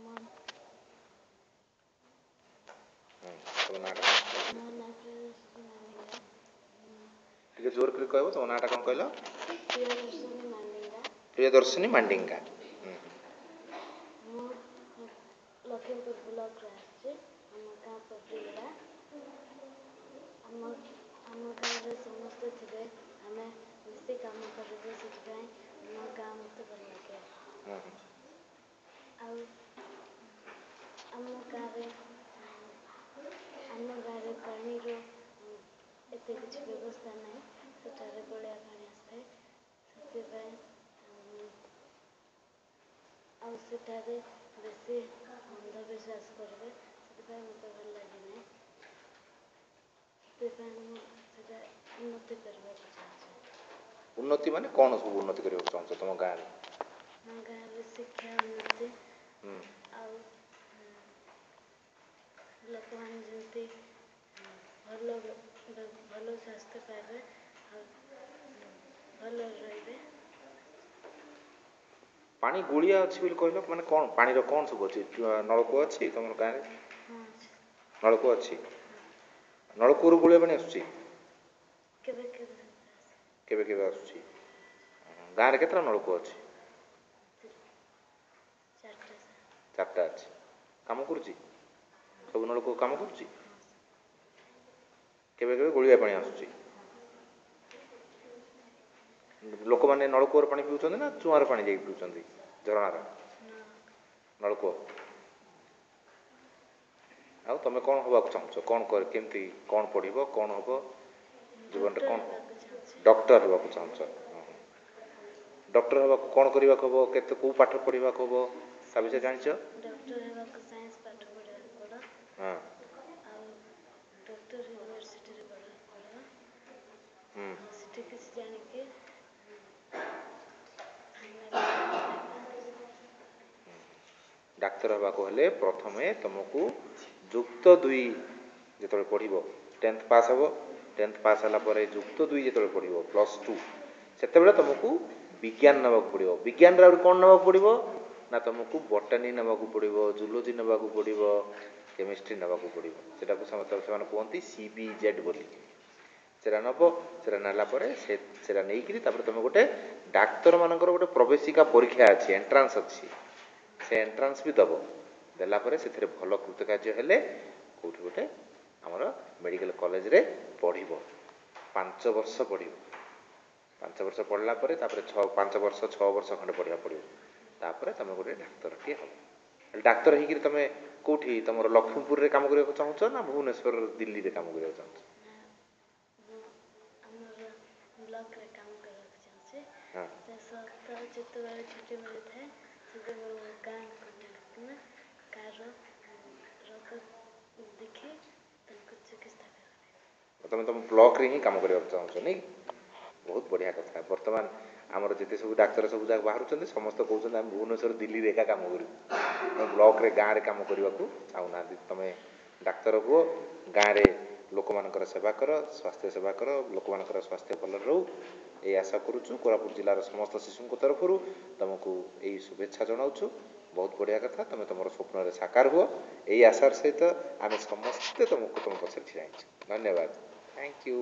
ମୋ ତମ ନାଁଟା ମୋ ନାଁ ପ୍ରିୟଦର୍ଶିନୀ ମାଲିଙ୍ଗା। ଟିକେ ଜୋର କରି କହିବ ତମ ନାଁଟା କ'ଣ କହିଲ? ପ୍ରିୟଦର୍ଶିନୀ ମାଲିଙ୍ଗା। ପ୍ରିୟଦର୍ଶିନୀ ମାଣ୍ଡିଙ୍ଗା। ମୁଁ ଲକ୍ଷ୍ମୀପୁର ବ୍ଲକରେ ଆସିଛି। ଆମ ଗାଁ ପଟିଗଡ଼ା। ଆମ ଗାଁରେ ସମସ୍ତେ ଥିବେ, ଆମେ ମିଶି କାମ କରିବୁ, ସେଥିପାଇଁ ଆମ ଗାଁ ମୋତେ ଭଲ ଲାଗେ। ଆଉ ଆମ ଗାଁରେ ପାଣିର ଏତେ କିଛି ବ୍ୟବସ୍ଥା ନାହିଁ। ସେଠାରେ ଗୋଳିଆ ପାଣି ଆସିଥାଏ, ସେଥିପାଇଁ ଆଉ ସେଠାରେ ବେଶୀ ଅନ୍ଧବିଶ୍ୱାସ କରିବେ, ସେଥିପାଇଁ ମୋତେ ଭଲ ଲାଗେନି। ସେଥିପାଇଁ ମୁଁ ସେଟା ଉନ୍ନତି କରିବାକୁ ଚାହୁଁଛି। ଉନ୍ନତି ମାନେ କ'ଣ ସବୁ ଉନ୍ନତି କରିବାକୁ ଚାହୁଁଛ ତମ ଗାଁରେ? ଆମ ଗାଁରେ ଶିକ୍ଷା ଉନ୍ନତି, ଆଉ ଲୋକମାନେ ଯେମିତି ଭଲ ସ୍ୱାସ୍ଥ୍ୟ ପାଇବେ, ଆଉ ଭଲରେ ରହିବେ। ପାଣି ଗୋଳିଆ ଅଛି ବୋଲି କହିଲ, ମାନେ କ'ଣ ପାଣିର କ'ଣ ସବୁ ଅଛି? ନଳକୂଅ ଅଛି ତମର ଗାଁରେ? ହଁ ଅଛି। ନଳକୂଅ ଅଛି? ନଳକୂଅରୁ ଗୋଳିଆ ପାଣି ଆସୁଛି? କେବେ କେବେ କେବେ କେବେ ଆସୁଛି। ଗାଁରେ କେତେଟା ନଳକୂଅ ଅଛି? 4ଟା ଅଛି। କାମ କରୁଛି? ସବୁ ନଳକୂଅ କାମ କରୁଛି? କେବେ କେବେ ଗୋଳିଆ ପାଣି ଆସୁଛି? ଲୋକମାନେ ନଳକୂଅର ପାଣି ପିଉଛନ୍ତି ନା ଚୁଆଁର ପାଣି ଯାଇକି ପିଉଛନ୍ତି? ଝରଣାର ନଳକୂଅ। ଆଉ ତମେ କ'ଣ ହେବାକୁ ଚାହୁଁଛ? କ'ଣ କେମିତି କ'ଣ ପଢ଼ିବ, କ'ଣ ହେବ ଜୀବନରେ? କ'ଣ ଡକ୍ଟର ହେବାକୁ ଚାହୁଁଛ? ଡକ୍ଟର ହେବାକୁ କ'ଣ କରିବାକୁ ହେବ? କେଉଁ ପାଠ ପଢ଼ିବାକୁ ହେବ ତା ବିଷୟରେ ଜାଣିଛ? ଡକ୍ଟର ହେବାକୁ ସାଇନ୍ସ ପାଠ ପଢ଼ିବାକୁ ପଡ଼ିବ। ହଁ। ଆଉ ଡକ୍ଟର ୟୁନିଭର୍ସିଟିରେ ପଢ଼ିବ। ସେଠି କିଛି ଜାଣିକି ଡାକ୍ତର ହେବାକୁ ହେଲେ ପ୍ରଥମେ ତୁମକୁ ଯୁକ୍ତ 2 ଯେତେବେଳେ ପଢ଼ିବ, 10th ପାସ୍ ହେବ। 10th ପାସ୍ ହେଲା ପରେ ଯୁକ୍ତ 2 ଯେତେବେଳେ ପଢ଼ିବ, +2, ସେତେବେଳେ ତୁମକୁ ବିଜ୍ଞାନ ନେବାକୁ ପଡ଼ିବ। ବିଜ୍ଞାନରେ ଆହୁରି କ'ଣ ନେବାକୁ ପଡ଼ିବ ନା ତୁମକୁ ବଟାନୀ ନେବାକୁ ପଡ଼ିବ, ଜୁଲୋଜି ନେବାକୁ ପଡ଼ିବ, କେମିଷ୍ଟ୍ରି ନେବାକୁ ପଡ଼ିବ। ସେଟାକୁ ସେମାନେ କୁହନ୍ତି CBZ ବୋଲି। ସେଟା ନେବ। ସେଟା ନେଲା ପରେ ସେଟା ନେଇକିରି ତାପରେ ତୁମେ ଗୋଟେ ଡାକ୍ତରମାନଙ୍କର ଗୋଟେ ପ୍ରବେଶିକା ପରୀକ୍ଷା ଅଛି, ଏଣ୍ଟ୍ରାନ୍ସ ଅଛି। ସେ ଏଣ୍ଟ୍ରାନ୍ସ ବି ଦେବ। ଦେଲା ପରେ ସେଥିରେ ଭଲ କୃତକାର୍ଯ୍ୟ ହେଲେ କେଉଁଠି ଗୋଟେ ଆମର ମେଡ଼ିକାଲ କଲେଜରେ ପଢ଼ିବ। 5 ବର୍ଷ ପଢ଼ିବ। 5 ବର୍ଷ ପଢ଼ିଲା ପରେ ତାପରେ 5 ବର୍ଷ 6 ବର୍ଷ ଖଣ୍ଡେ ପଢ଼ିବାକୁ ପଡ଼ିବ। ତାପରେ ତୁମେ ଗୋଟେ ଡାକ୍ତରଟିଏ ହେବ। ଡାକ୍ତର ହେଇକିରି ତୁମେ କେଉଁଠି ତୁମର ଲକ୍ଷ୍ମୀପୁରରେ କାମ କରିବାକୁ ଚାହୁଁଛ ନା ଭୁବନେଶ୍ୱର ଦିଲ୍ଲୀରେ କାମ କରିବାକୁ ଚାହୁଁଛ? ଆମର ବ୍ଲକରେ କାମ କରିବାକୁ ଚାହୁଁଛି। ହଁ। ସପ୍ତାହ ଯେତେବେଳେ ଛୁଟି ମିଳିଥାଏ, ସେତେବେଳେ ଗାଁକୁ ଯାଇକିନା କାହାର ରୋଗ ଦେଖି ତାଙ୍କୁ ଚିକିତ୍ସା କରିବେ। ତୁମେ ତୁମ ବ୍ଲକରେ ହିଁ କାମ କରିବାକୁ ଚାହୁଁଛ, ନାଇଁ? ବହୁତ ବଢ଼ିଆ କଥା। ବର୍ତ୍ତମାନ ଆମର ଯେତେ ସବୁ ଡାକ୍ତର ସବୁ ଯାକ ବାହାରୁଛନ୍ତି, ସମସ୍ତେ କହୁଛନ୍ତି ଆମେ ଭୁବନେଶ୍ୱର ଦିଲ୍ଲୀରେ ଏକା କାମ କରିବୁ। ଆମେ ବ୍ଲକରେ ଗାଁରେ କାମ କରିବାକୁ ଚାହୁଁନାହାନ୍ତି। ତୁମେ ଡାକ୍ତର ହୁଅ, ଗାଁରେ ଲୋକମାନଙ୍କର ସେବା କର, ସ୍ୱାସ୍ଥ୍ୟ ସେବା କର, ଲୋକମାନଙ୍କର ସ୍ୱାସ୍ଥ୍ୟ ଭଲରେ ରହୁ, ଏଇ ଆଶା କରୁଛୁ। କୋରାପୁଟ ଜିଲ୍ଲାର ସମସ୍ତ ଶିଶୁଙ୍କ ତରଫରୁ ତୁମକୁ ଏଇ ଶୁଭେଚ୍ଛା ଜଣାଉଛୁ। ବହୁତ ବଢ଼ିଆ କଥା। ତୁମେ ତୁମର ସ୍ୱପ୍ନରେ ସାକାର ହୁଅ, ଏଇ ଆଶାର ସହିତ ଆମେ ସମସ୍ତେ ତୁମ ପଛରେ ଛିଡ଼ା ହେଇଛୁ। ଧନ୍ୟବାଦ। Thank you.